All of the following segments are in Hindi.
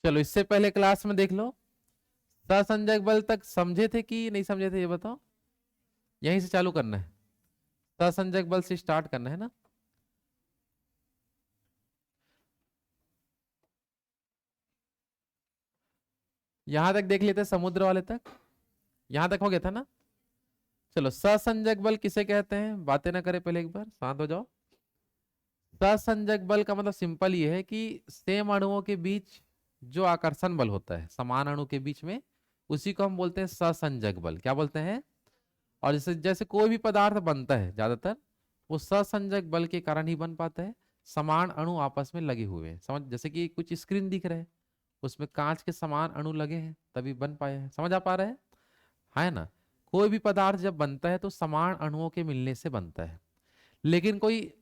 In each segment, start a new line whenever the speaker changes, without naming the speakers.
चलो इससे पहले क्लास में देख लो, सहसंजक बल तक समझे थे कि नहीं समझे थे, ये बताओ। यहीं से चालू करना है, सहसंजक बल से स्टार्ट करना है ना। यहां तक देख लेते, समुद्र वाले तक, यहां तक हो गया था ना। चलो, सहसंजक बल किसे कहते हैं, बातें ना करें, पहले एक बार शांत हो जाओ। सहसंजक बल का मतलब सिंपल ये है कि सेम अणुओं के बीच जो आकर्षण बल होता है समान अणु के बीच में, उसी को हम बोलते हैं सहसंजक बल। क्या बोलते हैं? और जैसे जैसे कोई भी पदार्थ बनता है ज्यादातर, वो सहसंजक बल के कारण ही बन पाता है। समान अणु आपस में लगे हुए हैं, समझ, जैसे कि कुछ स्क्रीन दिख रहा है, उसमें कांच के समान अणु लगे हैं तभी बन पाए हैं। समझ आ पा रहा है? हाँ, है ना। कोई भी पदार्थ जब बनता है तो समान अणुओं के मिलने से बनता है। लेकिन कोई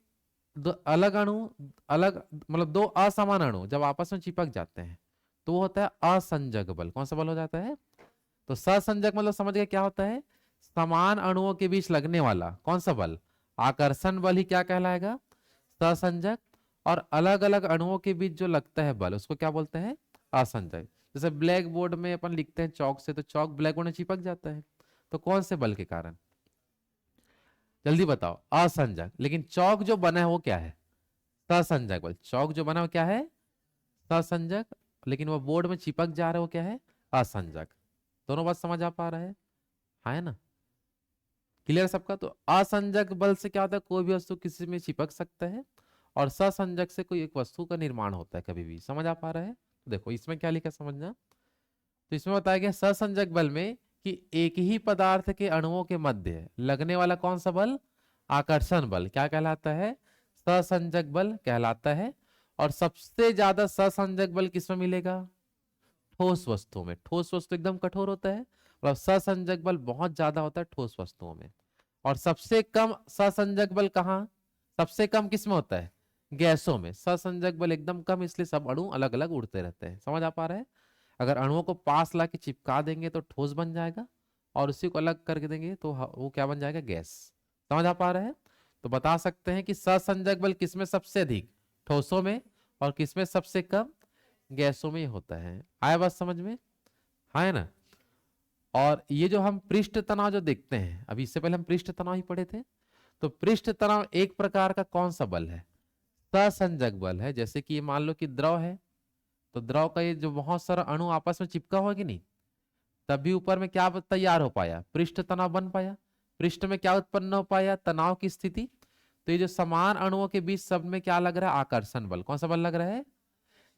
दो अलग अणु, अलग मतलब दो असमान अणु जब आपस में चिपक जाते हैं तो वो होता है असंजक बल। कौन सा बल हो जाता है? तो सहसंजक मतलब समझ गए क्या होता है? समान अणुओं के बीच लगने वाला कौन सा बल? आकर्षण बल ही क्या कहलाएगा? सहसंजक। और अलग अलग अणुओं के बीच जो लगता है बल उसको क्या बोलते हैं? असंजक। जैसे ब्लैक बोर्ड में अपन लिखते हैं चौक से, तो चौक ब्लैक बोर्ड में चिपक जाता है, तो कौन से बल के कारण? जल्दी बताओ। असंजक। लेकिन चौक जो बना है वो क्या है? सहसंजक बल। चौक जो बना है वो क्या है? सहसंजक। लेकिन वो बोर्ड में चिपक जा रहा है वो क्या है? असंजक। दोनों बात समझ आ पा रहा है ना? क्लियर सबका? तो असंजक बल से क्या होता है, कोई भी वस्तु किसी में चिपक सकता है, और सहसंजक से कोई एक वस्तु का निर्माण होता है कभी भी। समझ आ पा रहा है? तो देखो इसमें क्या लिखा समझना। तो इसमें बताया गया सहसंजक बल में कि एक ही पदार्थ के अणुओं के मध्य लगने वाला कौन सा बल? आकर्षण बल क्या कहलाता है? सहसंजक बल कहलाता है। और सबसे ज्यादा सहसंजक बल किसमें मिलेगा? ठोस वस्तुओं में। ठोस वस्तु एकदम कठोर होता है, और सहसंजक बल बहुत ज्यादा होता है ठोस वस्तुओं में। और सबसे कम सहसंजक बल कहाँ? सबसे कम किसमें होता है? गैसों में। सहसंजक बल एकदम कम, इसलिए सब अणु अलग अलग उड़ते रहते हैं। समझ आ पा रहा है? अगर अणुओं को पास ला के चिपका देंगे तो ठोस बन जाएगा, और उसी को अलग करके देंगे तो वो क्या बन जाएगा? गैस। समझ आ पा रहा है? तो बता सकते हैं कि सहसंजक बल किसमें सबसे अधिक? ठोसों में। और किसमें सबसे कम? गैसों में ही होता है। आया बात समझ में? हाँ, है ना। और ये जो हम पृष्ठ तनाव जो देखते हैं, अभी इससे पहले हम पृष्ठ तनाव ही पढ़े थे, तो पृष्ठ तनाव एक प्रकार का कौन सा बल है? सहसंजक बल है। जैसे कि ये मान लो कि द्रव है, तो द्रव का ये जो बहुत सारा अणु आपस में चिपका हुआ कि नहीं, तभी ऊपर में क्या तैयार हो पाया? पृष्ठ तनाव बन पाया। पृष्ठ में क्या उत्पन्न हो पाया? तनाव की स्थिति। तो ये जो समान अणुओं के बीच सब में क्या लग रहा है? आकर्षण बल। कौन सा बल लग रहा है?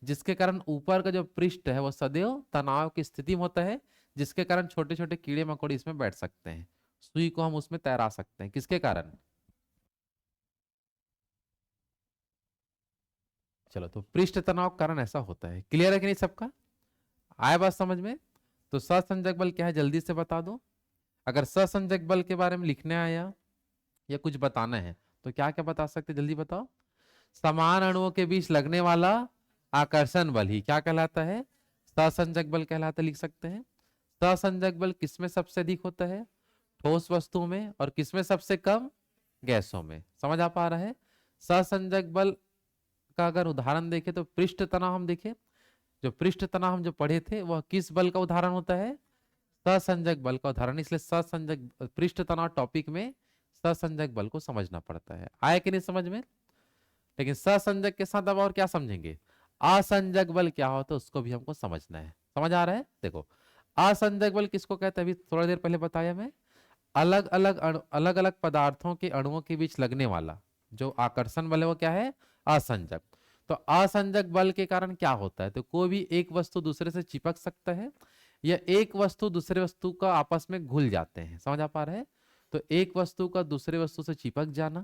जिसके कारण ऊपर का जो पृष्ठ है वो सदैव तनाव की स्थिति में होता है, जिसके कारण छोटे छोटे कीड़े मकोड़े इसमें बैठ सकते हैं, सुई को हम उसमें तैरा सकते हैं। किसके कारण? चलो, तो पृष्ठ तनाव कारण ऐसा होता है। क्लियर है कि नहीं सबका? आया बात समझ में? तो सहसंजक बल क्या है जल्दी से बता दो। अगर सहसंजक बल के बारे में लिखने आया या कुछ बताना है तो क्या क्या बता सकते, जल्दी बताओ। समान अणुओं के बीच लगने वाला आकर्षण बल ही क्या कहलाता है? सहसंजक बल कहलाता है। लिख सकते हैं। सहसंजक बल किसमें सबसे अधिक होता है? ठोस वस्तुओं में। और किसमें सबसे कम? गैसों में। समझ आ पा रहा है? सहसंजक बल का अगर उदाहरण देखें तो पृष्ठ तनाव हम देखें, जो पृष्ठ तनाव हम जो पढ़े थे वह किस बल का उदाहरण होता है? सहसंजक बल का उदाहरण। इसलिए सहसंजक पृष्ठ तनाव टॉपिक में सहसंजक बल को समझना पड़ता है। आया कि नहीं समझ में? लेकिन सहसंजक के साथ अब और क्या समझेंगे? असंजक बल क्या होता है उसको भी हमको समझना है। समझ आ रहा है? देखो, असंजक बल किसको कहते हैं अभी थोड़ी देर पहले बताया मैं। अलग अलग पदार्थों के अणुओं के बीच लगने वाला जो आकर्षण बल है वो क्या है? असंजक। तो असंजक बल के कारण क्या होता है? तो कोई भी एक वस्तु दूसरे से चिपक सकता है, या एक वस्तु दूसरे वस्तु का आपस में घुल जाते हैं। समझ आ पा रहे हैं? तो एक वस्तु का दूसरे वस्तु से चिपक जाना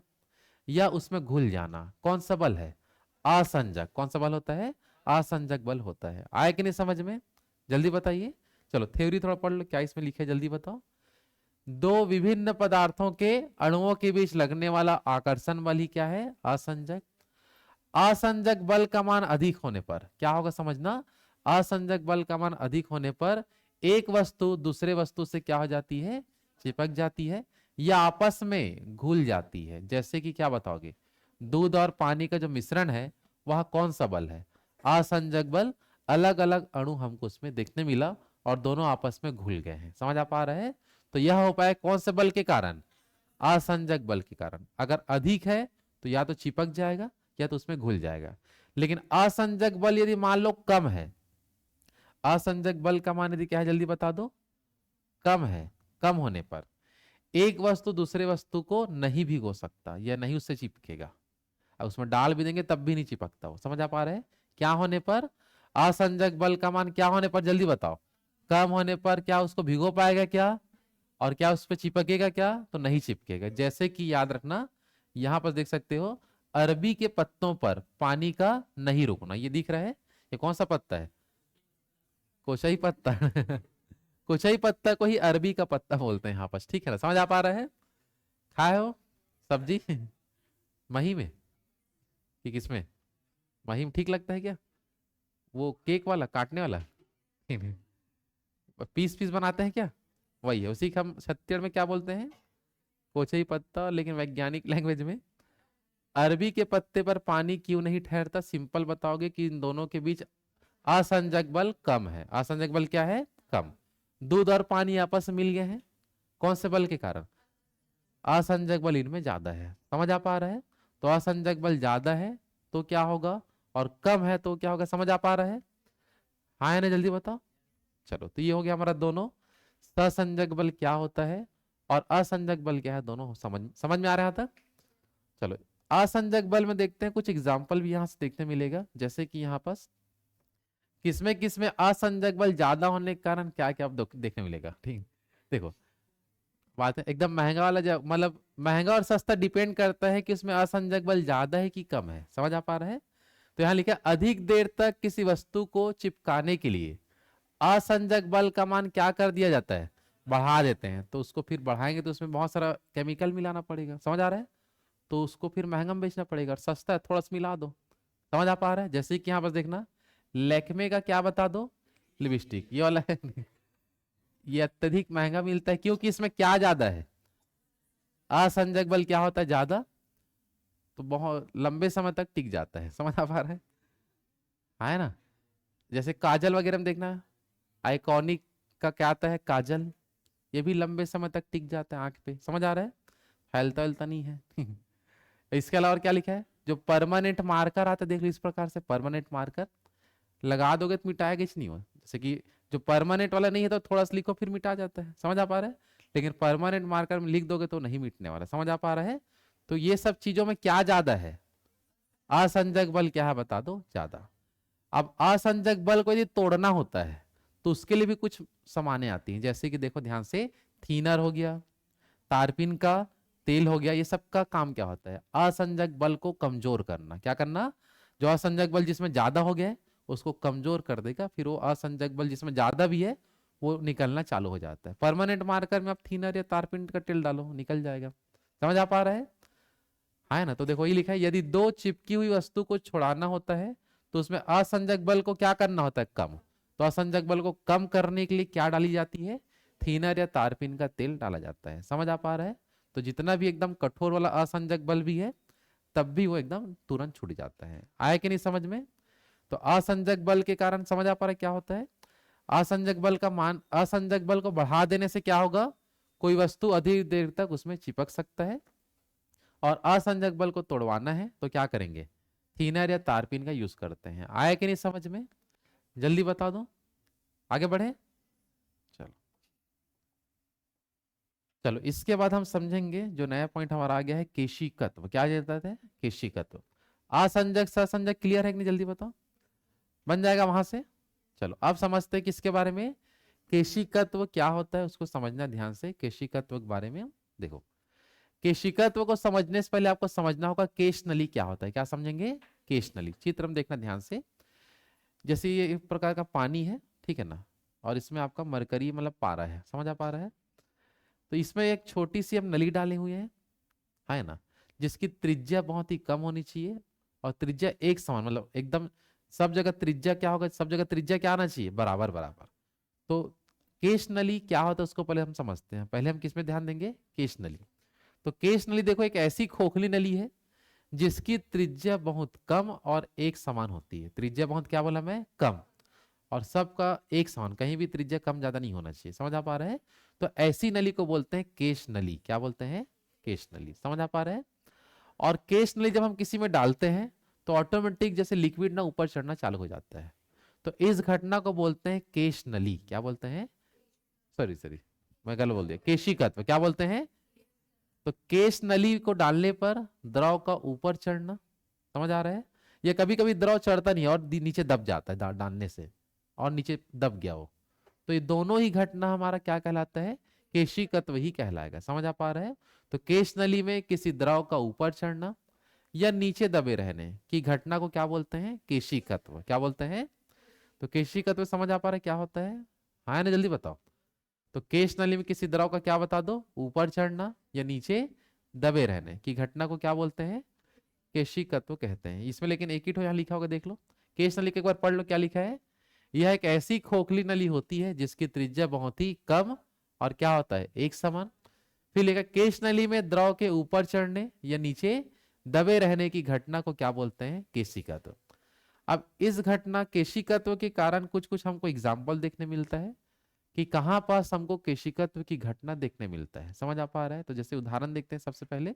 या उसमें घुल जाना कौन सा बल है? असंजक। कौन सा बल होता है? असंजक बल होता है। आए कि नहीं समझ में? जल्दी बताइए। चलो थ्योरी थोड़ा पढ़ लो, क्या इसमें लिखे जल्दी बताओ। दो विभिन्न पदार्थों के अणुओं के बीच लगने वाला आकर्षण बल ही क्या है? असंजक। असंजक बल का मान अधिक होने पर क्या होगा समझना। असंजक बल का मान अधिक होने पर एक वस्तु दूसरे वस्तु से क्या हो जाती है? चिपक जाती है, या आपस में घुल जाती है। जैसे कि क्या बताओगे? दूध और पानी का जो मिश्रण है वह कौन सा बल है? असंजक बल। अलग अलग अणु हमको उसमें देखने मिला और दोनों आपस में घुल गए हैं। समझ आ पा रहा है? तो यह हो पाया कौन से बल के कारण? असंजक बल के कारण। अगर अधिक है तो या तो चिपक जाएगा या तो उसमें घुल जाएगा। लेकिन असंजक बल यदि मान लो कम है, असंजक बल का मान यदि क्या है जल्दी बता दो? कम है। कम होने पर एक वस्तु दूसरे वस्तु को नहीं भिगो सकता या नहीं उससे चिपकेगा। अब उसमें डाल भी देंगे तब भी नहीं चिपकता वो। समझ आ पा रहे हैं? क्या होने पर? असंजक बल का मान क्या होने पर जल्दी बताओ? कम होने पर क्या उसको भिगो पाएगा क्या? और क्या उस पर चिपकेगा क्या? तो नहीं चिपकेगा। जैसे कि याद रखना, यहां पर देख सकते हो अरबी के पत्तों पर पानी का नहीं रुकना, ये दिख रहा है। ये कौन सा पत्ता है? कोशई पत्ता। कोशई पत्ता को ही अरबी का पत्ता बोलते हैं यहाँ पर। ठीक है ना? समझ आ पा रहे हैं? खाए हो सब्जी? मही में कि किसमें? मही में ठीक लगता है क्या? वो केक वाला काटने वाला? पीस पीस बनाते हैं क्या? वही है। उसी का हम छत्तीसगढ़ में क्या बोलते हैं? कोचई पत्ता। लेकिन वैज्ञानिक लैंग्वेज में अरबी के पत्ते पर पानी क्यों नहीं ठहरता? सिंपल बताओगे कि इन दोनों के बीच असंजक बल कम है। असंजक बल क्या है? कम। दूध और पानी आपस में मिल गए हैं, कौन से बल के कारण? असंजक बल इनमें ज्यादा है। समझ आ पा रहा है? तो असंजक बल ज्यादा है तो क्या होगा, और कम है तो क्या होगा? समझ आ पा रहा है? हाँ या नहीं जल्दी बताओ। चलो, तो ये हो गया हमारा दोनों। ससंजक बल क्या होता है और असंजक बल क्या है, दोनों समझ समझ में आ रहा था? चलो, असंजक बल में देखते हैं कुछ एग्जाम्पल भी यहां से देखने मिलेगा। जैसे कि यहाँ पास किसमें किसमें असंजक बल ज्यादा होने के कारण क्या क्या देखने मिलेगा। ठीक, देखो बात है एकदम महंगा वाला, मतलब महंगा और सस्ता डिपेंड करता है कि उसमें असंजक बल ज्यादा है कि कम है। समझ आ पा रहा है? तो यहाँ लिखा है अधिक देर तक किसी वस्तु को चिपकाने के लिए असंजक बल का मान क्या कर दिया जाता है? बढ़ा देते हैं। तो उसको फिर बढ़ाएंगे तो उसमें बहुत सारा केमिकल मिलाना पड़ेगा। समझ आ रहा है? तो उसको फिर महंगा में बेचना पड़ेगा, और सस्ता है थोड़ा सा मिला दो। समझ आ पा रहा है? जैसे कि यहाँ पर देखना, लैक्मे का क्या बता दो? लिपस्टिक ये वाला है। ये अत्यधिक महंगा मिलता है क्योंकि इसमें क्या ज्यादा है? असंजक बल क्या होता है? ज्यादा। तो बहुत लंबे समय तक टिक जाता है। समझ आ पा रहा है ना? जैसे काजल वगैरह में देखना, आइकॉनिक का क्या आता है? काजल। ये भी लंबे समय तक टिक जाता है आंख पे। समझ आ रहा है? फैलता वैलता नहीं है। इसके अलावा और क्या लिखा है? जो परमानेंट मार्कर आता है, देख लो इस प्रकार से परमानेंट मार्कर लगा दोगे तो मिटाएगा कुछ नहीं हो। जैसे कि जो परमानेंट वाला नहीं है तो थोड़ा सा लिखो फिर मिटा जाता है। समझ आ पा रहा है? लेकिन परमानेंट मार्कर में लिख दोगे तो नहीं मिटने वाला। समझ आ पा रहा है? तो ये सब चीजों में क्या ज्यादा है? असंजक बल क्या है बता दो? ज्यादा। अब असंजक बल को यदि तोड़ना होता है तो उसके लिए भी कुछ सामानें आती हैं। जैसे कि देखो ध्यान से, थीनर हो गया, तारपीन का तेल हो गया। ये सब का काम क्या होता है? असंजक बल को कमजोर करना। क्या करना? जो असंजक बल जिसमें ज्यादा हो गया है उसको कमजोर कर देगा, फिर वो असंजक बल जिसमें ज्यादा भी है वो निकलना चालू हो जाता है। परमानेंट मार्कर में आप थीनर या तारपीन का तेल डालो, निकल जाएगा। समझ आ पा रहा है? हाँ है ना? तो देखो ये लिखा है, यदि दो चिपकी हुई वस्तु को छुड़ाना होता है तो उसमें असंजक बल को क्या करना होता है? कम। तो असंजक बल को कम करने के लिए क्या डाली जाती है? थीनर या तारपीन का तेल डाला जाता है। समझ आ पा रहा है? तो जितना भी एकदम कठोर वाला असंजक बल भी है तब भी वो एकदम तुरंत छूट जाता है। आया कि नहीं समझ में? तो असंजक बल के कारण समझ आ पा रहा है क्या होता है? असंजक बल का मान, असंजक बल को बढ़ा देने से क्या होगा? कोई वस्तु अधिक देर तक उसमें चिपक सकता है। और असंजक बल को तोड़वाना है तो क्या करेंगे? थीनर या तारपीन का यूज करते हैं। आया कि नहीं समझ में? जल्दी बता दो, आगे बढ़े। चलो, चलो इसके बाद हम समझेंगे जो नया पॉइंट हमारा आ गया है, केशिकत्व। क्या कहते हैं? केशिकत्व। असंजक ससंजक क्लियर है कि नहीं जल्दी बताओ? बन जाएगा वहां से। चलो अब समझते हैं किसके बारे में? केशिकत्व क्या होता है उसको समझना ध्यान से। केशिकत्व के बारे में देखो, केशिकत्व को समझने से पहले आपको समझना होगा केश नली क्या होता है। क्या समझेंगे? केश नली। चित्र में देखना ध्यान से। जैसे ये एक प्रकार का पानी है, ठीक है ना, और इसमें आपका मरकरी मतलब पारा है। समझ आ पा रहा है? तो इसमें एक छोटी सी हम नली डाले हुए हैं, है ना, जिसकी त्रिज्या बहुत ही कम होनी चाहिए और त्रिज्या एक समान, मतलब एकदम सब जगह त्रिज्या क्या होगा? सब जगह त्रिज्या क्या आना चाहिए? बराबर बराबर। तो केश नली क्या होता है उसको पहले हम समझते हैं। पहले हम किसमें ध्यान देंगे? केश नली। तो केश नली देखो एक ऐसी खोखली नली है जिसकी त्रिज्या बहुत कम और एक समान होती है। त्रिज्या बहुत क्या बोला मैं? कम। और सबका एक समान, कहीं भी त्रिज्या कम ज्यादा नहीं होना चाहिए। समझ आ पा रहा है? तो ऐसी नली को बोलते हैं केश नली। क्या बोलते हैं? केश नली। समझ आ पा रहा है? और केश नली जब हम किसी में डालते हैं तो ऑटोमेटिक जैसे लिक्विड ना ऊपर चढ़ना चालू हो जाता है। तो इस घटना को बोलते हैं केश नली। क्या बोलते हैं? सॉरी सॉरी, मैं गलत बोल दिया, केशिकत्व। क्या बोलते हैं? तो केश नली को डालने पर द्रव का ऊपर चढ़ना। समझ आ रहा है? ये कभी कभी द्रव चढ़ता नहीं है और नीचे दब जाता है डालने से, और नीचे दब गया हो। तो ये दोनों ही घटना हमारा क्या कहलाता है? केशिकत्व ही कहलाएगा। समझ आ पा रहा है? तो केश नली में किसी द्रव का ऊपर चढ़ना या नीचे दबे रहने की घटना को क्या बोलते हैं? केशिकत्व। क्या बोलते हैं? तो केशिकत्व समझ आ पा रहा है क्या होता है? हाँ ना, जल्दी बताओ। तो केश नली में किसी द्रव का क्या बता दो? ऊपर चढ़ना या नीचे दबे रहने की घटना को क्या बोलते हैं? केशिकत्व कहते हैं। इसमें लेकिन एक ही ठो यहाँ लिखा होगा, देख लो। केश नली के एक बार पढ़ लो क्या लिखा है। यह एक ऐसी खोखली नली होती है जिसकी त्रिज्या बहुत ही कम और क्या होता है? एक समान। फिर लिखा केश नली में द्रव के ऊपर चढ़ने या नीचे दबे रहने की घटना को क्या बोलते हैं? केशिकत्व। अब इस घटना केशिकत्व के कारण कुछ कुछ हमको एग्जाम्पल देखने मिलता है कि कहां पास हमको केशिकत्व की घटना देखने मिलता है। समझ आ पा रहा है? तो जैसे उदाहरण देखते हैं सबसे पहले।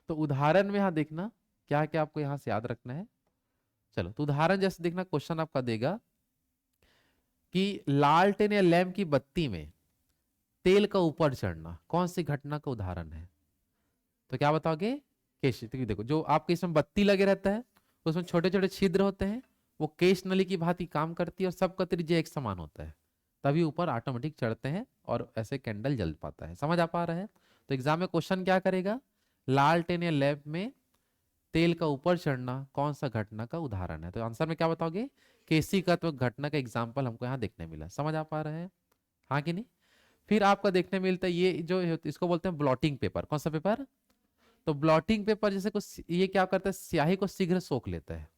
तो उदाहरण में यहां देखना क्या क्या आपको यहां से याद रखना है। चलो, तो उदाहरण जैसे देखना, क्वेश्चन आपका देगा कि लालटेन या लैंप की बत्ती में तेल का ऊपर चढ़ना कौन सी घटना का उदाहरण है? तो क्या बताओगे? केश। देखो, जो आपके इसमें बत्ती लगे रहता है उसमें छोटे छोटे छिद्र होते हैं, वो केश नली की भांति काम करती है और सबका त्रिज्या एक समान होता है, तभी ऊपर ऑटोमेटिक चढ़ते हैं और ऐसे कैंडल जल पाता है। समझ आ पा रहा है? तो एग्जाम में क्वेश्चन क्या करेगा? लालटेन या लैंप में तेल का ऊपर चढ़ना कौन सा घटना का उदाहरण है? तो आंसर में क्या बताओगे? केशिकत्व घटना का एग्जाम्पल हमको यहाँ देखने मिला। समझ आ पा रहे हैं? हाँ कि नहीं? फिर आपका देखने मिलता है ये जो इसको बोलते हैं ब्लॉटिंग पेपर। कौन सा पेपर? तो ब्लॉटिंग पेपर जैसे कुछ ये क्या करता है? स्याही को शीघ्र सोख लेता है।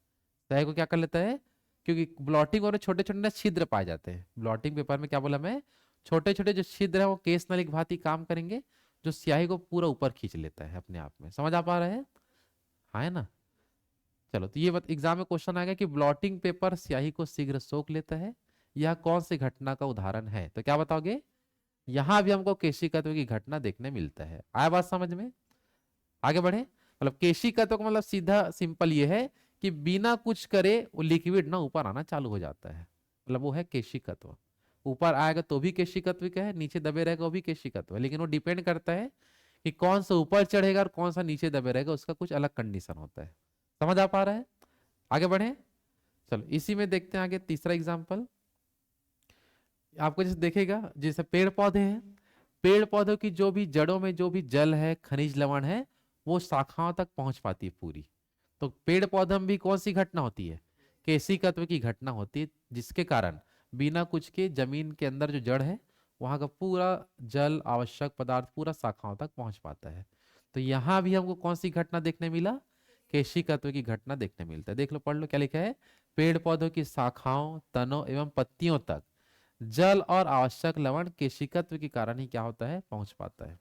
स्याही को क्या कर लेता है? क्योंकि ब्लॉटिंग और छोटे छोटे छिद्र पाए जाते हैं ब्लॉटिंग पेपर में। क्या बोला मैं? छोटे छोटे जो छिद्र है वो केस नली की भांति काम करेंगे, जो स्याही को पूरा ऊपर खींच लेता है अपने आप में। समझ आ पा रहा है? हाँ है ना? चलो, तो ये एग्जाम में क्वेश्चन आएगा कि ब्लॉटिंग पेपर स्याही को शीघ्र सोख लेता है, यह कौन सी घटना का उदाहरण है? तो क्या बताओगे? यहां भी हमको केशिकत्व की घटना देखने मिलता है। आया बात समझ में? आगे बढ़े। मतलब केशिकत्व का मतलब सीधा सिंपल ये है कि बिना कुछ करे वो लिक्विड ना ऊपर आना चालू हो जाता है, मतलब वो है केशिकत्व। ऊपर आएगा तो भी केशिकत्व का है, नीचे दबे रहेगा वो भी केशिकत्व है, लेकिन वो डिपेंड करता है कि कौन सा ऊपर चढ़ेगा और कौन सा नीचे दबे रहेगा, उसका कुछ अलग कंडीशन होता है। समझ आ पा रहा है? आगे बढ़े। चलो, इसी में देखते हैं आगे तीसरा एग्जाम्पल। आपको जैसे देखेगा, जैसे पेड़ पौधे हैं, पेड़ पौधों की जो भी जड़ों में जो भी जल है, खनिज लवण है, वो शाखाओं तक पहुंच पाती है पूरी। तो पेड़ पौधों में भी कौन सी घटना होती है? केशिकत्व की घटना होती है, जिसके कारण बिना कुछ के जमीन के अंदर जो जड़ है वहां का पूरा जल आवश्यक पदार्थ पूरा शाखाओं तक पहुंच पाता है। तो यहां भी हमको कौन सी घटना देखने मिला? केशिकत्व की घटना देखने मिलता है। देख लो, पढ़ लो क्या लिखा है। पेड़ पौधों की शाखाओं, तनों एवं पत्तियों तक जल और आवश्यक लवण केशिकत्व के कारण ही क्या होता है? पहुंच पाता है।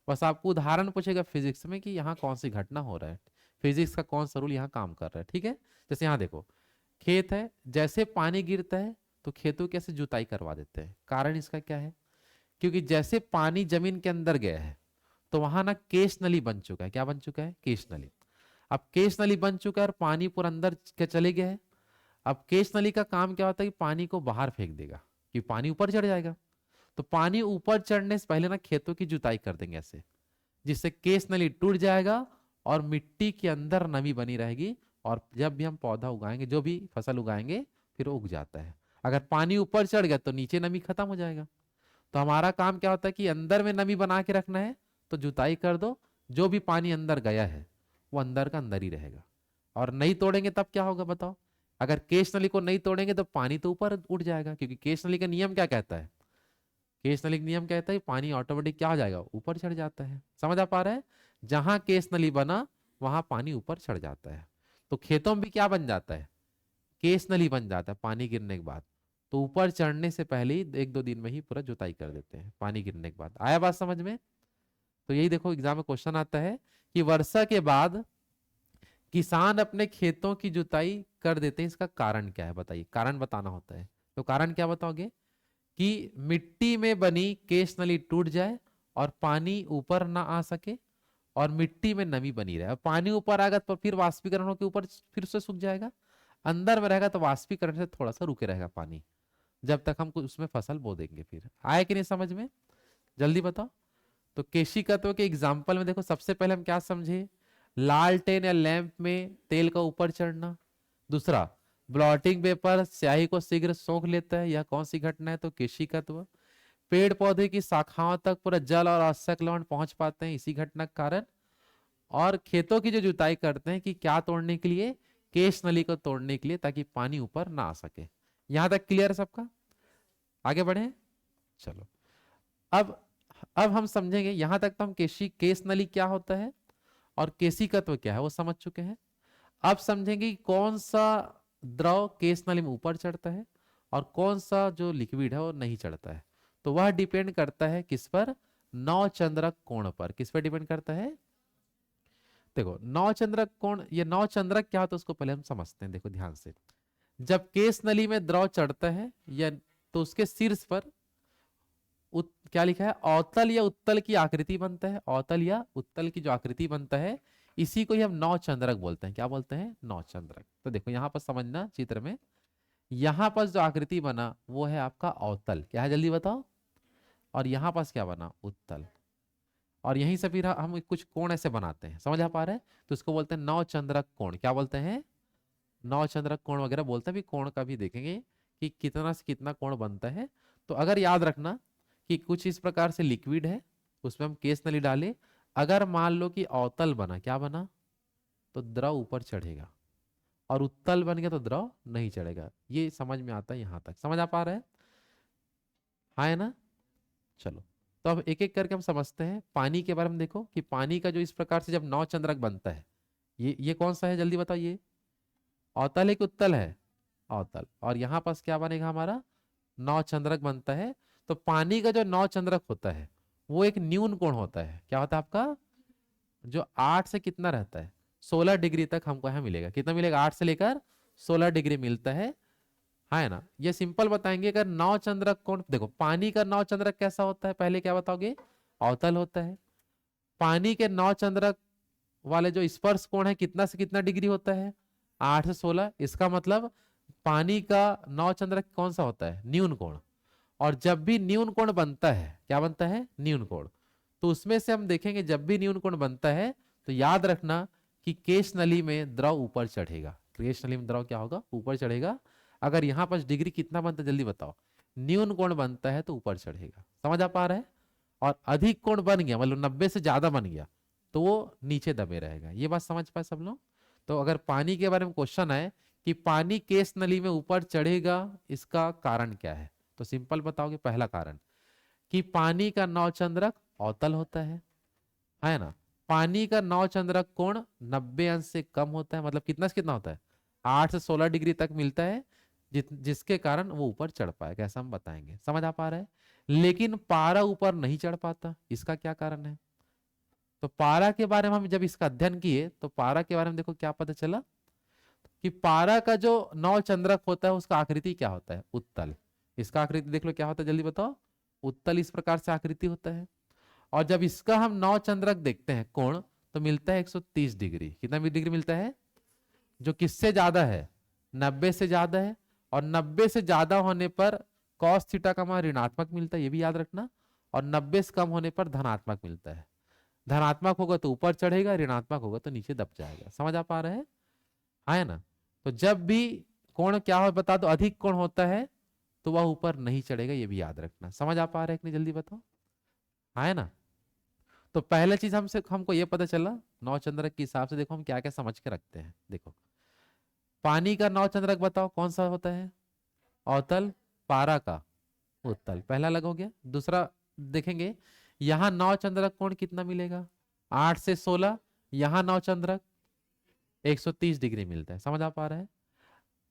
बस आपको उदाहरण पूछेगा फिजिक्स में कि यहाँ कौन सी घटना हो रहा है, फिजिक्स का कौन सा रूल यहाँ काम कर रहा है। ठीक है? जैसे यहाँ देखो, खेत है, जैसे पानी गिरता है तो खेतों कैसे जुताई करवा देते हैं। कारण इसका क्या है? क्योंकि जैसे पानी जमीन के अंदर गया है तो वहां ना केश नली बन चुका है। क्या बन चुका है? केश नली। अब केश नली बन चुका है और पानी पूरा अंदर के चले गया है। अब केश नली का काम क्या होता है कि पानी को बाहर फेंक देगा, कि पानी ऊपर चढ़ जाएगा। तो पानी ऊपर चढ़ने से पहले ना खेतों की जुताई कर देंगे ऐसे, जिससे केस नली टूट जाएगा और मिट्टी के अंदर नमी बनी रहेगी, और जब भी हम पौधा उगाएंगे, जो भी फसल उगाएंगे, फिर वो उग जाता है। अगर पानी ऊपर चढ़ गया तो नीचे नमी खत्म हो जाएगा। तो हमारा काम क्या होता है कि अंदर में नमी बना के रखना है, तो जुताई कर दो, जो भी पानी अंदर गया है वो अंदर का अंदर ही रहेगा। और नहीं तोड़ेंगे तब क्या होगा बताओ? अगर केश नली को नहीं तोड़ेंगे तो पानी तो ऊपर उठ जाएगा, क्योंकि केश नली का नियम क्या कहता है? केस नली का नियम कहता है पानी ऑटोमेटिक क्या हो जाएगा? ऊपर चढ़ जाता है। समझ आ पा रहा है? जहां केस नली बना वहां पानी ऊपर चढ़ जाता है। तो खेतों में भी क्या बन जाता है? केस नली बन जाता है पानी गिरने के बाद। तो ऊपर चढ़ने से पहले ही एक दो दिन में ही पूरा जुताई कर देते हैं पानी गिरने के बाद। आया बात समझ में? तो यही देखो, एग्जाम में क्वेश्चन आता है कि वर्षा के बाद किसान अपने खेतों की जुताई कर देते हैं, इसका कारण क्या है बताइए, कारण बताना होता है। तो कारण क्या बताओगे कि मिट्टी में बनी केश नली टूट जाए और पानी ऊपर ना आ सके और मिट्टी में नमी बनी रहे। और पानी ऊपर आएगा तो फिर वाष्पीकरण होकर ऊपर फिर से सूख जाएगा, अंदर में रहेगा तो वाष्पीकरण से थोड़ा सा रुके रहेगा पानी, जब तक हम कुछ उसमें फसल बो देंगे। फिर आए कि नहीं समझ में, जल्दी बताओ। तो केशिकत्व के एग्जाम्पल में देखो, सबसे पहले हम क्या समझे, लालटेन या लैंप में तेल का ऊपर चढ़ना। दूसरा, ब्लॉटिंग पेपर स्याही को शीघ्र सोख लेता है, यह कौन सी घटना है, तो केशिकत्व। पेड़ पौधे की शाखाओं तक पूरा जल और आवश्यक लवण पहुंच पाते हैं, इसी घटना के कारण। और खेतों की जो जुताई करते हैं कि क्या तोड़ने के लिए, केश नली को तोड़ने के लिए, ताकि पानी ऊपर ना आ सके। यहां तक क्लियर है सबका, आगे बढ़े। चलो अब अब हम समझेंगे, यहां तक तो हम केश नली क्या होता है और केशिकत्व क्या है वो समझ चुके हैं। अब समझेंगे कि कौन सा द्रव केश नली में ऊपर चढ़ता है और कौन सा जो लिक्विड है वो नहीं चढ़ता है। तो वह डिपेंड करता है किस पर, नवचंद्रक कोण पर। किस पर डिपेंड करता है, देखो नवचंद्रक कोण, ये नवचंद्रक क्या होता है उसको पहले हम समझते हैं। देखो ध्यान से, जब केश नली में द्रव चढ़ता है या तो उसके शीर्ष पर क्या लिखा है, अवतल या उत्तल की आकृति बनता है। अवतल या उत्तल की जो आकृति बनता है, इसी को ही हम नवचंद्रक बोलते हैं। क्या बोलते हैं, नवचंद्रक। तो देखो यहां पर समझना चित्र में, यहां पर जो आकृति बना वो है आपका अवतल, क्या है जल्दी बताओ। और यहां पास क्या बना, उत्तल। और यहीं से फिर हम कुछ कोण ऐसे बनाते हैं, समझ आ पा रहे हैं। तो इसको बोलते हैं नवचंद्रक कोण। क्या बोलते हैं, नवचंद्रक कोण वगैरह बोलते हैं। भी कोण का भी देखेंगे कि कितना से कितना कोण बनता है। तो अगर याद रखना कि कुछ इस प्रकार से लिक्विड है, उसमें हम केश नली डाले, अगर मान लो कि अवतल बना, क्या बना, तो द्रव ऊपर चढ़ेगा, और उत्तल बन गया तो द्रव नहीं चढ़ेगा। ये समझ में आता है, यहां तक समझ आ पा रहा है, हाँ है ना। चलो तो अब एक एक करके हम समझते हैं। पानी के बारे में देखो कि पानी का जो इस प्रकार से जब नवचंद्रक बनता है, ये कौन सा है जल्दी बताइए, अवतल है कि उत्तल है, अवतल। और यहाँ पास क्या बनेगा हमारा, नवचंद्रक बनता है। तो पानी का जो नवचंद्रक होता है वो एक न्यून कोण होता है। क्या होता है आपका, जो 8 से कितना रहता है, 16 डिग्री तक हमको यहाँ मिलेगा। कितना मिलेगा, 8 से लेकर 16 डिग्री मिलता है, हाँ है ना। ये सिंपल बताएंगे। अगर नवचंद्रक कोण देखो, पानी का नवचंद्रक कैसा होता है, पहले क्या बताओगे, अवतल होता है। पानी के नवचंद्रक वाले जो स्पर्श कोण है कितना से कितना डिग्री होता है, 8 से 16। इसका मतलब पानी का नवचंद्रक कौन सा होता है, न्यून कोण। और जब भी न्यून कोण बनता है, क्या बनता है, न्यून कोण, तो उसमें से हम देखेंगे जब भी न्यून कोण बनता है तो याद रखना कि केश नली में द्रव ऊपर चढ़ेगा। केश नली में द्रव क्या होगा, ऊपर चढ़ेगा। अगर यहाँ पर डिग्री कितना बनता है जल्दी बताओ, न्यून कोण बनता है तो ऊपर चढ़ेगा, समझ आ पा रहा है। और अधिक कोण बन गया, मतलब 90 से ज्यादा बन गया, तो वो नीचे दबे रहेगा। ये बात समझ पाए सब लोग। तो अगर पानी के बारे में क्वेश्चन आए कि पानी केश नली में ऊपर चढ़ेगा, इसका कारण क्या है, तो सिंपल बताओगे, पहला कारण कि पानी का नवचंद्रक अवतल होता है ना। पानी का नवचंद्रक कोण 90 अंश से कम होता है, मतलब कितना से कितना होता है, 8 से 16 डिग्री तक मिलता है, जिसके कारण वो ऊपर चढ़ पाएगा, ऐसा हम बताएंगे। समझ आ पा रहा है। लेकिन पारा ऊपर नहीं चढ़ पाता, इसका क्या कारण है। तो पारा के बारे में हम जब इसका अध्ययन किए तो पारा के बारे में देखो क्या पता चला कि पारा का जो नवचंद्रक होता है उसका आकृति क्या होता है, उत्तल। इसका आकृति देख लो क्या होता है, जल्दी बताओ, उत्तल इस प्रकार से आकृति होता है। और जब इसका हम नवचंद्रक देखते हैं कोण, तो मिलता है 130 डिग्री। कितना डिग्री मिलता है, जो किससे ज्यादा है, 90 से ज्यादा है। और 90 से ज्यादा होने पर कॉस थीटा का मान ऋणात्मक मिलता है, ये भी याद रखना। और 90 से कम होने पर धनात्मक मिलता है। धनात्मक होगा तो ऊपर चढ़ेगा, ऋणात्मक होगा तो नीचे दब जाएगा। समझ आ पा रहे हैं, है ना। तो जब भी कोण क्या हो बता दो, अधिक कोण होता है तो वह ऊपर नहीं चढ़ेगा, ये भी याद रखना। समझ आ पा रहे हैं कि नहीं जल्दी बताओ, है ना। तो पहला चीज हमको ये पता चला नवचंद्रक के हिसाब से। देखो हम क्या क्या समझ के रखते हैं। देखो पानी का नवचंद्रक बताओ कौन सा होता है, अवतल। पारा का उत्तल, पहला अलग हो गया। दूसरा देखेंगे, यहाँ नवचंद्रक कोण कितना मिलेगा, 8 से 16। यहाँ नवचंद्रक 130 डिग्री मिलता है। समझ आ पा रहा है।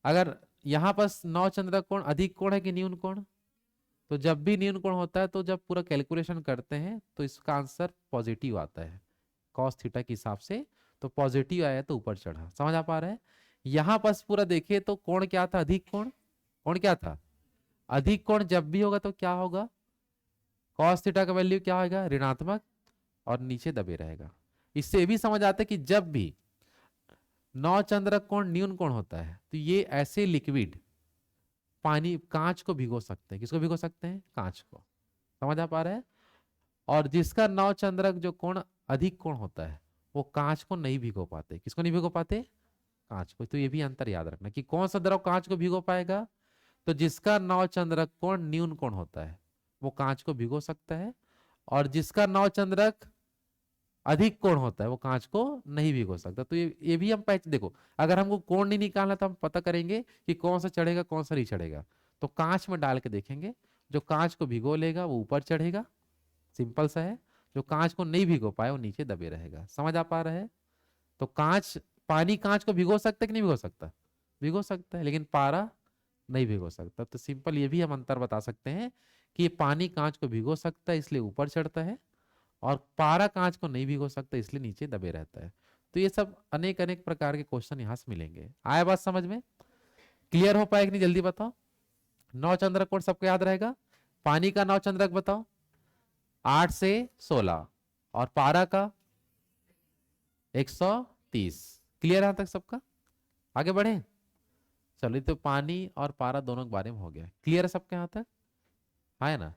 अगर यहाँ पर नवचंद्रक कोण अधिक कोण है कि न्यून कोण, तो जब भी न्यून कोण होता है तो जब पूरा कैलकुलेशन करते हैं तो इसका आंसर पॉजिटिव आता है कॉस थीटा के हिसाब से। तो पॉजिटिव आया तो ऊपर चढ़ा। समझ आ पा रहा है? यहां पास पूरा देखिए तो कोण क्या था, अधिक कोण। कोण क्या था, अधिक कोण जब भी होगा तो क्या होगा, कॉस थीटा का वैल्यू क्या होगा, ऋणात्मक, और नीचे दबे रहेगा। इससे ये भी समझ आता है कि जब भी नौचंद्रक कोण न्यून कोण होता है तो ये ऐसे लिक्विड पानी कांच को भिगो सकते हैं। किसको भिगो सकते हैं, कांच को। समझ आ पा रहा है? और जिसका नवचंद्रक जो कोण अधिक कोण होता है वो कांच को नहीं भिगो पाते। किसको नहीं भिगो पाते, कांच को। तो ये भी अंतर याद रखना कि कौन सा द्रव कांच को भिगो पाएगा, तो जिसका नवचंद्रक कोण न्यून कोण होता है वो कांच को भिगो सकता है, और जिसका नवचंद्रक अधिक कोण होता है वो कांच को नहीं भिगो सकता। तो ये भी हम पहचान, देखो अगर हमको कोण नहीं निकालना तो हम पता करेंगे कि कौन सा चढ़ेगा कौन सा नहीं चढ़ेगा। तो कांच में डाल के देखेंगे, जो कांच को भिगो लेगा वो ऊपर चढ़ेगा, सिंपल सा है। जो कांच को नहीं भिगो पाए वो नीचे दबे रहेगा। समझ आ पा रहा है? तो कांच, पानी कांच को भिगो सकता है कि नहीं भिगो सकता, भिगो सकता है, लेकिन पारा नहीं भिगो सकता। तो सिंपल ये भी हम अंतर बता सकते हैं कि पानी कांच को भिगो सकता है इसलिए ऊपर चढ़ता है, और पारा कांच को नहीं भिगो सकता इसलिए नीचे दबे रहता है। तो ये सब अनेक अनेक प्रकार के क्वेश्चन यहां से मिलेंगे। आया बात समझ में? क्लियर हो पाएगा नहीं, जल्दी बताओ। नवचंद्रक कोण सबको याद रहेगा। पानी का नवचंद्रक बताओ, 8 से 16, और पारा का 130। क्लियर यहां तक सबका? आगे बढ़े। चलिए, तो पानी और पारा दोनों के बारे में हो गया। क्लियर है सबके यहां तक? हाँ है ना?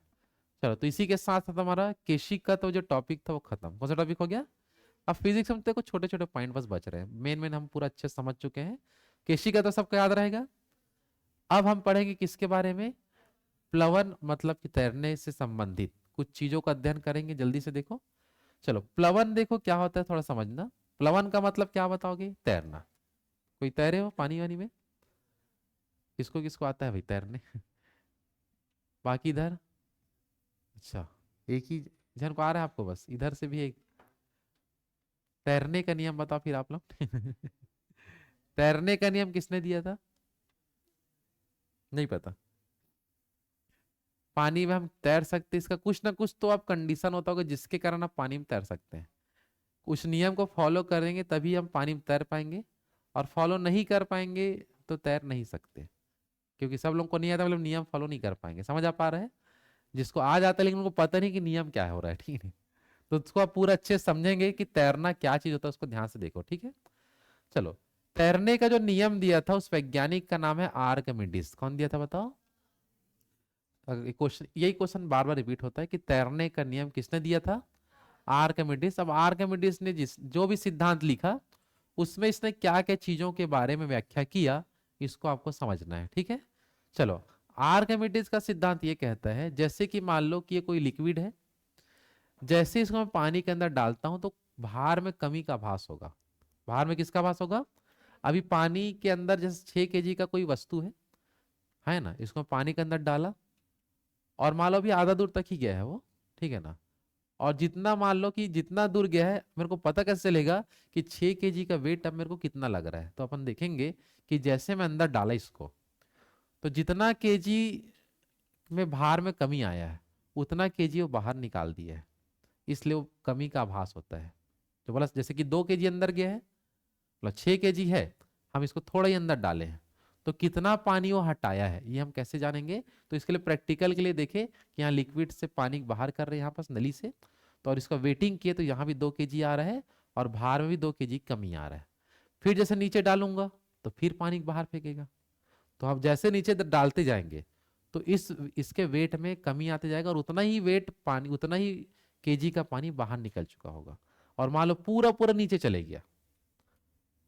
चलो, तो इसी के साथ साथ हमारा केशिक का तो जो टॉपिक था वो खत्म। कौन सा टॉपिक हो गया? अब फिजिक्स में तो कुछ छोटे छोटे पॉइंट बस बच रहे हैं, मेन मेन हम पूरा अच्छे समझ चुके हैं। केशिक का तो सबको याद रहेगा। अब हम पढ़ेंगे किसके बारे में, प्लवन, मतलब कि तैरने से संबंधित कुछ चीजों का अध्ययन करेंगे। जल्दी से देखो। चलो, प्लवन देखो क्या होता है थोड़ा समझना। प्लवन का मतलब क्या बताओगे, तैरना। कोई तैरे हो पानी वानी में? किसको किसको आता है भाई तैरने? बाकी इधर, अच्छा एक ही जन को आ रहा है आपको, बस इधर से भी एक। तैरने का नियम बताओ फिर आप लोग। तैरने का नियम किसने दिया था, नहीं पता? पानी में हम तैर सकते, इसका कुछ ना कुछ तो आप कंडीशन होता होगा जिसके कारण आप पानी में तैर सकते हैं। उस नियम को फॉलो करेंगे तभी हम पानी में तैर पाएंगे, और फॉलो नहीं कर पाएंगे तो तैर नहीं सकते। क्योंकि सब लोग को नहीं आता, मतलब नियम फॉलो नहीं कर पाएंगे। समझ आ पा रहे हैं? जिसको आ जाता है लेकिन उनको पता नहीं कि नियम क्या हो रहा है, ठीक है? तो उसको आप पूरा अच्छे से समझेंगे कि तैरना क्या चीज होता है, उसको ध्यान से देखो, ठीक है? चलो, तैरने का जो नियम दिया था उस वैज्ञानिक का नाम है आर्किमिडीज। कौन दिया था बताओ? क्वेश्चन, यही क्वेश्चन बार बार रिपीट होता है कि तैरने का नियम किसने दिया था, आर्किमिडीज। अब आर्किमिडीज ने जिस जो भी सिद्धांत लिखा उसमें इसने क्या क्या चीजों के बारे में व्याख्या किया, इसको आपको समझना है, ठीक है? चलो, आर्किमिडीज का सिद्धांत ये कहता है, जैसे कि मान लो कि ये कोई लिक्विड है, जैसे इसको मैं पानी के अंदर डालता हूं तो भार में कमी का आभास होगा। भार में किसका आभास होगा? अभी पानी के अंदर जैसे 6 kg का कोई वस्तु है ना, इसको पानी के अंदर डाला और मान लो अभी आधा दूर तक ही गया है वो, ठीक है ना? और जितना मान लो कि जितना दूर गया है, मेरे को पता कैसे चलेगा कि 6 kg का वेट अब मेरे को कितना लग रहा है? तो अपन देखेंगे कि जैसे मैं अंदर डाला इसको, तो जितना केजी में भार में कमी आया है उतना केजी वो बाहर निकाल दिया है, इसलिए वो कमी का आभास होता है। तो बोला जैसे कि 2 kg अंदर गया है, मतलब 6 kg है, हम इसको थोड़ा ही अंदर डाले हैं, तो कितना पानी वो हटाया है ये हम कैसे जानेंगे? तो इसके लिए प्रैक्टिकल के लिए देखे कि यहाँ लिक्विड से पानी बाहर कर रहे हैं यहाँ पास नली से, तो और इसका वेटिंग किए तो यहाँ भी 2 kg आ रहा है और बाहर में भी 2 kg कमी आ रहा है। फिर जैसे नीचे डालूंगा तो फिर पानी बाहर फेंकेगा। तो आप जैसे नीचे डालते जाएंगे तो इसके वेट में कमी आते जाएगा, और उतना ही वेट पानी, उतना ही केजी का पानी बाहर निकल चुका होगा। और मान लो पूरा पूरा नीचे चले गया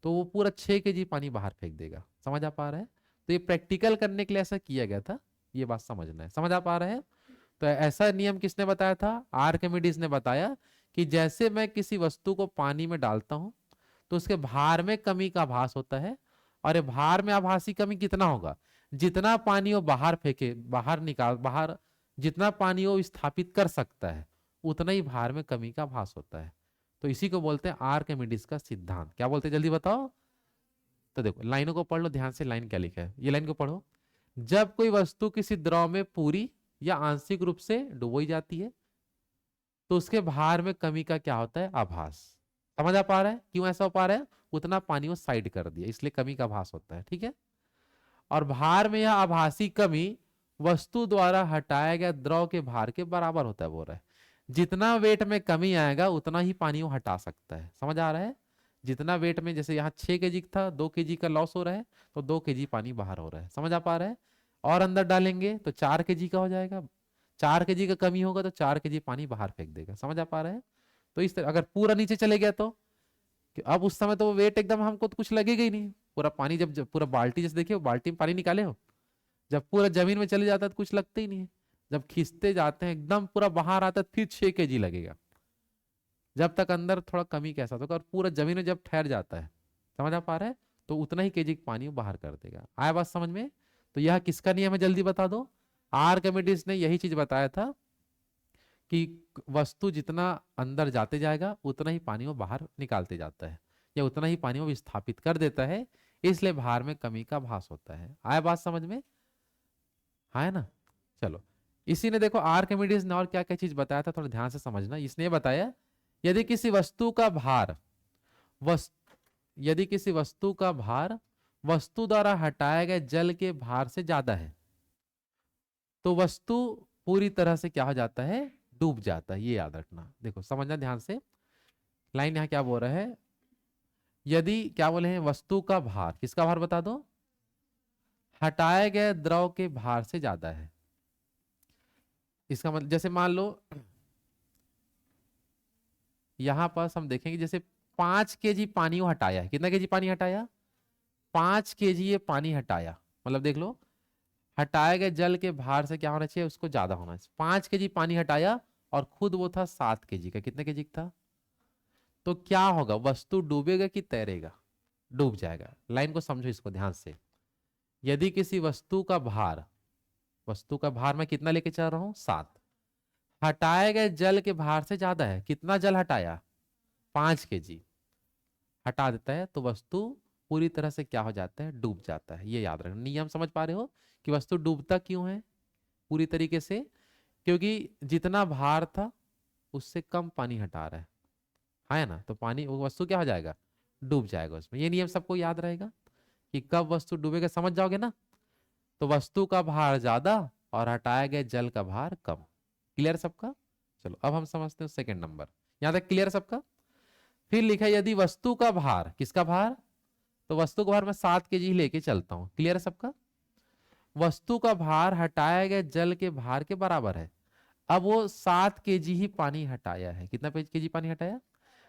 तो वो पूरा 6 kg पानी बाहर फेंक देगा। समझ आ पा रहा है? तो ये प्रैक्टिकल करने के लिए ऐसा किया गया था, ये बात समझना है। समझ आ पा रहा है? तो ऐसा नियम किसने बताया था? आर्किमिडीज ने बताया कि जैसे मैं किसी वस्तु को पानी में डालता हूं तो उसके भार में कमी का आभास होता है, और ये भार में आभासी कमी कितना होगा? जितना पानी वो बाहर फेंके, बाहर जितना पानी वो स्थापित कर सकता है उतना ही भार में कमी का आभास होता है। तो इसी को बोलते हैं आर्किमिडीज का सिद्धांत। क्या बोलते हैं जल्दी बताओ? तो देखो लाइनों को पढ़ लो ध्यान से, लाइन क्या लिखा है ये लाइन को पढ़ो। जब कोई वस्तु किसी द्रव में पूरी या आंशिक रूप से डुबोई जाती है तो उसके भार में कमी का क्या होता है? आभास। समझ आ पा रहा है क्यों ऐसा हो पा रहा है? उतना पानी वो साइड कर दिया, इसलिए कमी का आभास होता है। ठीक है, और भार में यह आभासी कमी वस्तु द्वारा हटाया गया द्रव के भार के बराबर होता है, बोल रहा है। जितना वेट में कमी आएगा उतना ही पानी वो हटा सकता है। समझ आ रहा है? जितना वेट में, जैसे यहाँ 6 kg था, 2 kg का लॉस हो रहा है, तो 2 kg पानी बाहर हो रहा है। समझ आ पा रहा है? और अंदर डालेंगे तो 4 kg का हो जाएगा, 4 kg का कमी होगा तो 4 kg पानी बाहर फेंक देगा। समझ आ पा रहा है? तो इस तरह अगर पूरा नीचे चले गया तो अब उस समय तो वो वेट एकदम हमको तो कुछ लगेगा ही नहीं। पूरा पानी जब पूरा बाल्टी, जैसे देखिए बाल्टी में पानी निकाले हो, जब पूरा जमीन में चले जाता है तो कुछ लगता ही नहीं है। जब खींचते जाते हैं एकदम पूरा बाहर आता है फिर 6 kg लगेगा, जब तक अंदर थोड़ा कमी कैसा होगा। और पूरा जमीन में जब ठहर जाता है, समझ आ पा रहा है, तो उतना ही kg पानी वो बाहर कर देगा। आया बात समझ में? तो यह किसका नियम है जल्दी बता दो? आर्किमिडीज ने यही चीज बताया था कि वस्तु जितना अंदर जाते जाएगा उतना ही पानी वो बाहर निकालते जाता है, या उतना ही पानी वो विस्थापित कर देता है, इसलिए भार में कमी का भास होता है। आया बात समझ में? हाँ है ना? चलो, इसी ने देखो आर्किमिडीज ने और क्या क्या चीज बताया था, थोड़ा ध्यान से समझना। इसने ये बताया यदि किसी वस्तु का भार यदि किसी वस्तु का भार वस्तु द्वारा हटाए गए जल के भार से ज्यादा है तो वस्तु पूरी तरह से क्या हो जाता है? डूब जाता है। ये याद रखना, देखो समझना ध्यान से। लाइन यहाँ क्या बोल रहा है? यदि क्या बोले हैं, वस्तु का भार, किसका भार बता दो? हटाए गए द्रव के भार से ज्यादा है। इसका मतलब जैसे मान लो यहां पर हम देखेंगे, जैसे 5 kg पानी वो हटाया है। कितना kg पानी हटाया? 5 kg ये पानी हटाया, मतलब देख लो हटाए गए जल के भार से क्या होना चाहिए? उसको ज्यादा होना चाहिए। 5 kg पानी हटाया और खुद वो था 7 kg का। कितने kg था? तो क्या होगा? वस्तु डूबेगा कि तैरेगा? डूब जाएगा। लाइन को समझो, इसको ध्यान से। यदि किसी वस्तु का भार मैं कितना लेके चल रहा हूं? 7, हटाए गए जल के भार से ज्यादा है। कितना जल हटाया? 5 kg हटा देता है तो वस्तु पूरी तरह से क्या हो जाता है? डूब जाता है। ये याद रखना नियम। समझ पा रहे हो कि वस्तु डूबता क्यों है पूरी तरीके से? क्योंकि जितना भार था उससे कम पानी हटा रहा है ना, तो पानी वो वस्तु क्या हो जाएगा? डूब जाएगा उसमें। ये नियम सबको याद रहेगा कि कब वस्तु डूबेगा, समझ जाओगे ना? तो वस्तु का भार ज्यादा और हटाए गए जल का भार कम। क्लियर सबका? चलो अब हम समझते हैं सेकंड नंबर। यहां तक क्लियर सबका? फिर लिखा है यदि वस्तु का भार, किसका भार? तो वस्तु का भार मैं 7 kg लेके चलता हूं। क्लियर है सबका? वस्तु का भार हटाए गए जल के भार के बराबर है। अब वो 7 kg ही पानी हटाया है। कितना kg पानी हटाया?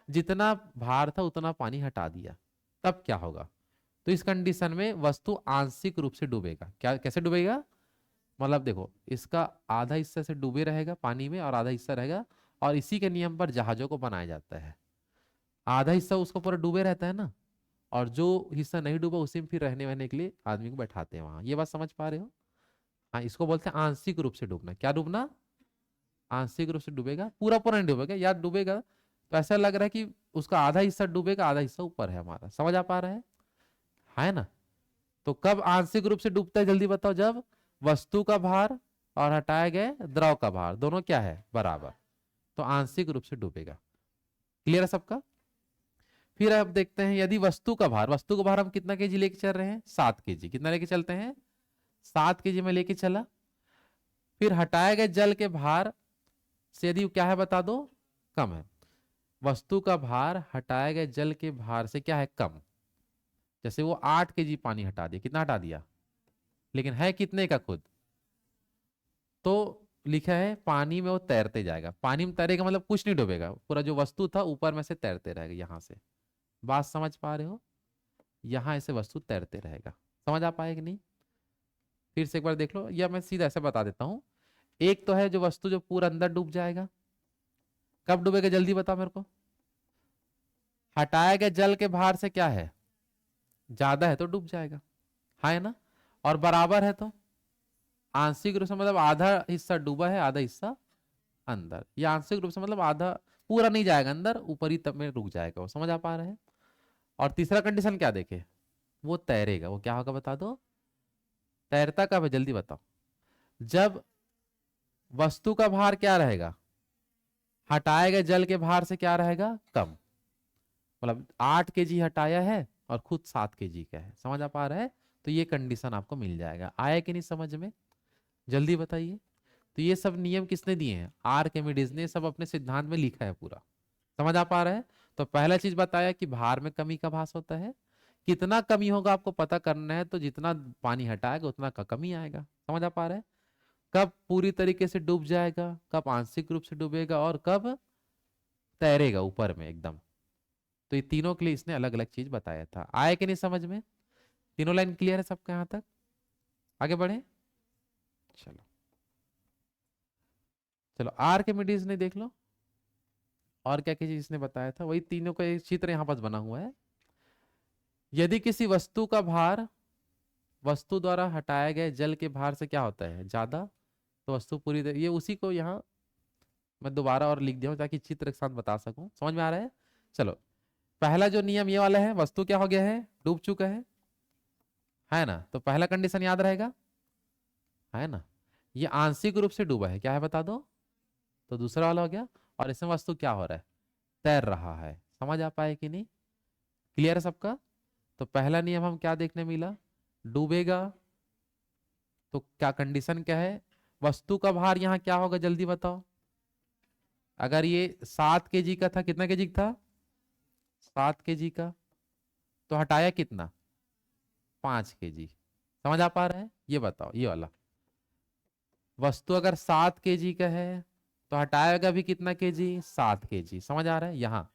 जितना भार था उतना पानी हटा दिया। तब क्या होगा? तो इस कंडीशन में वस्तु आंशिक रूप से डूबेगा। क्या, कैसे डूबेगा? मतलब देखो, इसका आधा हिस्सा से डूबे रहेगा पानी में और आधा हिस्सा रहेगा, और इसी के नियम पर जहाजों को बनाया जाता है। आधा हिस्सा उसको पूरा डूबे रहता है ना, और जो हिस्सा नहीं डूबा उसी में फिर रहने वहने के लिए आदमी को बैठाते हैं वहां। ये बात समझ पा रहे हो? हाँ, इसको बोलते हैं आंशिक रूप से डूबना। क्या डूबना? आंशिक रूप से डूबेगा, पूरा पूरा नहीं डूबेगा। यार डूबेगा तो ऐसा लग रहा है कि उसका आधा हिस्सा डूबेगा, आधा हिस्सा ऊपर है हमारा। समझ आ पा रहा है ना? तो कब आंशिक रूप से डूबता है जल्दी बताओ? जब वस्तु का भार और हटाए गए द्रव का भार दोनों क्या है? बराबर, तो आंशिक रूप से डूबेगा। क्लियर है सबका? फिर अब देखते हैं यदि वस्तु का भार हम कितना केजी लेके चल रहे हैं? 7 kg। कितना लेके चलते हैं? 7 kg में लेके चला। फिर हटाए गए जल के भार से यदि क्या है बता दो? कम है। वस्तु का भार हटाए गए जल के भार से क्या है? कम। जैसे वो 8 kg पानी हटा दिया। कितना हटा दिया? लेकिन है कितने का खुद? तो लिखा है पानी में वो तैरते जाएगा। पानी में तैरेगा मतलब कुछ नहीं डूबेगा, पूरा जो वस्तु था ऊपर में से तैरते रहेगा। यहां से बात समझ पा रहे हो? यहां ऐसे वस्तु तैरते रहेगा। समझ आ पाएगा नहीं? फिर से एक बार देख लो, या मैं सीधा ऐसे बता देता हूं। एक तो है जो वस्तु जो पूरा अंदर डूब जाएगा। कब डूबेगा जल्दी बताओ मेरे को? हटाए गए जल के भार से क्या है? ज्यादा है तो डूब जाएगा, है ना? और बराबर है तो आंशिक रूप से मतलब आधा हिस्सा डूबा है, आधा हिस्सा अंदर। या आंशिक रूप से मतलब आधा, पूरा नहीं जाएगा अंदर, ऊपर ही तब में रुक जाएगा वो। समझ आ पा रहे हैं? और तीसरा कंडीशन क्या देखे? वो तैरेगा। वो क्या होगा बता दो? तैरता कब है जल्दी बताओ? जब वस्तु का भार क्या रहेगा? हटाए गए जल के भार से क्या रहेगा? कम। मतलब 8 kg हटाया है और खुद 7 kg का है, समझ आ पा रहा है? तो ये कंडीशन आपको मिल जाएगा। आया कि नहीं समझ में? जल्दी बताइए। तो ये सब नियम किसने दिए हैं? आर्किमिडीज ने सब अपने सिद्धांत में लिखा है पूरा। समझ आ पा रहा है? तो पहला चीज बताया कि भार में कमी का भास होता है। कितना कमी होगा आपको पता करना है, तो जितना पानी हटाएगा उतना का कमी आएगा। समझ आ पा रहा है? कब पूरी तरीके से डूब जाएगा, कब आंशिक रूप से डूबेगा, और कब तैरेगा ऊपर में एकदम। तो ये तीनों के लिए इसने अलग अलग चीज बताया था। आया कि नहीं समझ में? तीनों लाइन क्लियर है सबका यहां तक? आगे बढ़े। चलो चलो, आर्किमिडीज ने देख लो और क्या क्या चीज इसने बताया था, वही तीनों का एक चित्र यहाँ पास बना हुआ है। यदि किसी वस्तु का भार वस्तु द्वारा हटाए गए जल के भार से क्या होता है, ज्यादा, तो वस्तु पूरी तरह, ये उसी को यहाँ मैं दोबारा और लिख दिया हूं ताकि चित्र के साथ बता सकूं। समझ में आ रहा है? चलो, पहला जो नियम ये वाला है, वस्तु क्या हो गया है, डूब चुका है ना? तो पहला कंडीशन याद रहेगा, है ना? ये आंशिक रूप से डूबा है, क्या है बता दो? तो दूसरा वाला हो गया। और इसमें वस्तु क्या हो रहा है, तैर रहा है। समझ आ पाए कि नहीं? क्लियर है सबका? तो पहला नियम हम क्या देखने मिला, डूबेगा तो क्या कंडीशन क्या है, वस्तु का भार यहाँ क्या होगा, जल्दी बताओ। अगर ये 7 kg का था, कितना kg था, 7 kg का, तो हटाया कितना, 5 kg। समझ आ पा रहा है? ये बताओ, ये वाला वस्तु अगर 7 kg का है तो हटाएगा भी कितना kg, 7 kg। समझ आ रहा है? यहाँ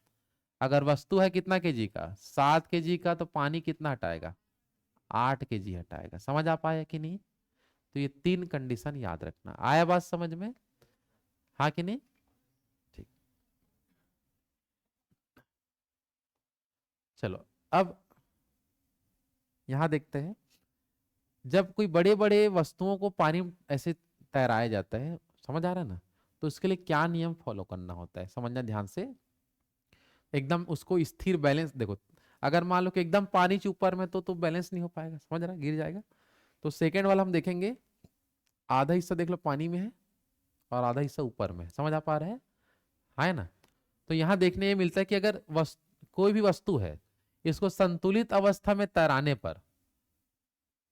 अगर वस्तु है कितना kg का, 7 kg का, तो पानी कितना हटाएगा, 8 kg हटाएगा। समझ आ पाया कि नहीं? तो ये तीन कंडीशन याद रखना। आया बात समझ में? हाँ कि नहीं? ठीक। चलो अब यहां देखते हैं, जब कोई बड़े बड़े वस्तुओं को पानी ऐसे तैराया जाता है, समझ आ रहा है ना, तो उसके लिए क्या नियम फॉलो करना होता है, समझना ध्यान से। एकदम उसको स्थिर बैलेंस देखो, अगर मान लो कि एकदम पानी से ऊपर में तो बैलेंस नहीं हो पाएगा, समझ रहा है? गिर जाएगा। तो सेकेंड वाला हम देखेंगे, आधा हिस्सा देख लो पानी में है और आधा हिस्सा ऊपर में है। समझ आ पा रहा है ना? तो यहां देखने ये मिलता है कि अगर कोई भी वस्तु है, इसको संतुलित अवस्था में तैराने पर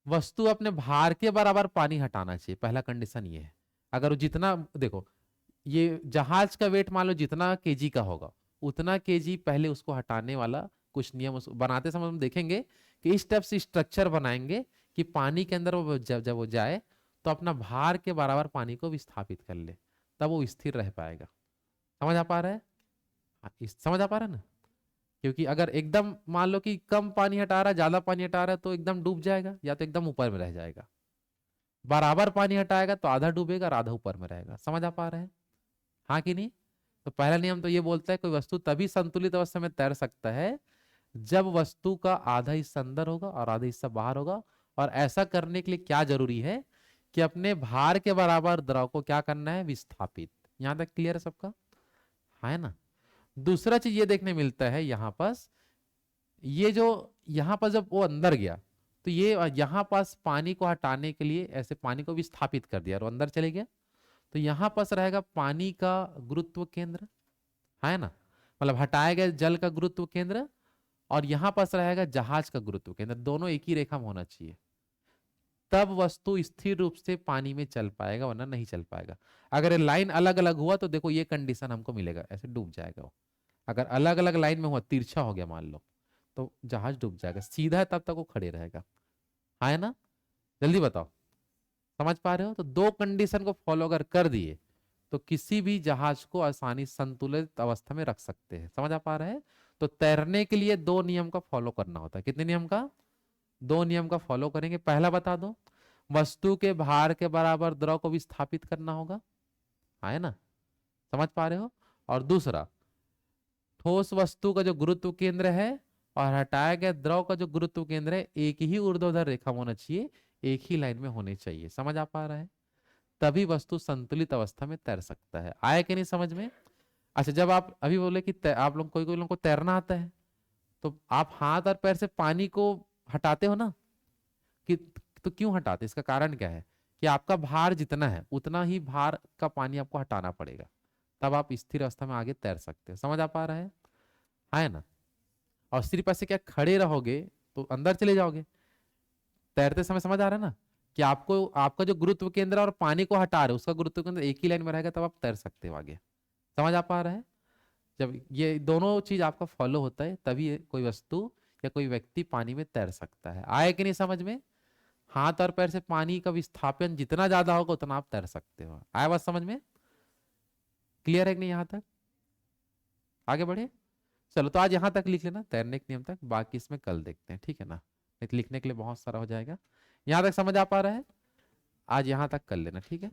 वस्तु अपने भार के बराबर पानी हटाना चाहिए। पहला कंडीशन ये है। अगर वो जितना देखो, ये जहाज का वेट मान लो जितना केजी का होगा, उतना केजी पहले उसको हटाने वाला कुछ नियम बनाते समय हम देखेंगे कि इस टाइप से स्ट्रक्चर बनाएंगे कि पानी के अंदर वो जब वो जाए तो अपना भार के बराबर पानी को विस्थापित कर ले, तब वो स्थिर रह पाएगा। समझ आ पा रहा है? हाँ, समझ आ पा रहा है ना? क्योंकि अगर एकदम मान लो कि कम पानी हटा रहा है, ज्यादा पानी हटा रहा है, तो एकदम डूब जाएगा या तो एकदम ऊपर में रह जाएगा। बराबर पानी हटाएगा तो आधा डूबेगा और आधा ऊपर में रहेगा। समझ आ पा रहे हैं? हाँ कि नहीं? तो पहला नियम तो ये बोलता है कोई वस्तु तभी संतुलित अवस्था में तैर सकता है जब वस्तु का आधा हिस्सा अंदर होगा और आधा हिस्सा बाहर होगा। और ऐसा करने के लिए क्या जरूरी है कि अपने भार के बराबर द्रव को क्या करना है, विस्थापित। यहां तक क्लियर है सबका? है ना? दूसरा चीज ये देखने मिलता है यहां पास, ये जो यहां पर जब वो अंदर गया तो ये यहां पास पानी को हटाने के लिए ऐसे पानी को विस्थापित कर दिया और अंदर चले गया। तो यहां पास रहेगा पानी का गुरुत्व केंद्र, है ना? मतलब हटाए गए जल का गुरुत्व केंद्र, और यहां पास रहेगा जहाज का गुरुत्व केंद्र। दोनों एक ही रेखा में होना चाहिए, तब वस्तु स्थिर रूप से पानी में चल पाएगा, वरना नहीं चल पाएगा। अगर ये लाइन अलग अलग हुआ तो देखो ये कंडीशन हमको मिलेगा, ऐसे डूब जाएगा वो। अगर अलग अलग लाइन में हुआ, तिरछा हो गया मान लो, तो जहाज डूब जाएगा। सीधा है तब तक वो खड़े रहेगा, है ना? जल्दी बताओ, समझ पा रहे हो? तो दो कंडीशन को फॉलो अगर कर दिए तो किसी भी जहाज को आसानी संतुलित अवस्था में रख सकते हैं। समझ आ पा रहे हैं? तो तैरने के लिए दो नियम का फॉलो करना होता है। कितने नियम का? दो नियम का फॉलो करेंगे। पहला बता दो, वस्तु के भार के बराबर द्रव को विस्थापित करना होगा, है ना? समझ पा रहे हो? और दूसरा, ठोस वस्तु का जो गुरुत्व केंद्र है और हटाया गया द्रव का जो गुरुत्व केंद्र है, एक ही ऊर्ध्वाधर रेखा में होना चाहिए, एक ही लाइन में होने चाहिए। समझ आ पा रहा है? तभी वस्तु संतुलित अवस्था में तैर सकता है। आया कि नहीं समझ में? अच्छा, जब आप अभी बोले कि आप लोग कोई कोई लोगों को तैरना आता है, तो आप हाथ और पैर से पानी को हटाते हो ना, कि तो क्यों हटाते, इसका कारण क्या है? कि आपका भार जितना है उतना ही भार का पानी आपको हटाना पड़ेगा, तब आप स्थिर अवस्था में आगे तैर सकते हो। समझ आ पा रहा है ना? और सिर्फ ऐसे क्या खड़े रहोगे तो अंदर चले जाओगे। तैरते समय समझ आ रहा है ना कि आपको आपका जो गुरुत्व केंद्र है और पानी को हटा रहे हो उसका गुरुत्व केंद्र एक ही लाइन में रहेगा, तब आप तैर सकते हो आगे। समझ आ पा रहा है? जब ये दोनों चीज आपका फॉलो होता है तभी कोई वस्तु या कोई व्यक्ति पानी में तैर सकता है। आए कि नहीं समझ में? हाथ और पैर से पानी का विस्थापन जितना ज्यादा होगा उतना आप तैर सकते हो। आया बात समझ में? क्लियर है कि नहीं यहां तक? आगे बढ़े। चलो तो आज यहां तक लिख लेना तैरने के नियम तक, बाकी इसमें कल देखते हैं, ठीक है ना? नहीं तो लिखने के लिए बहुत सारा हो जाएगा। यहां तक समझ आ पा रहा है? आज यहां तक कर लेना, ठीक है।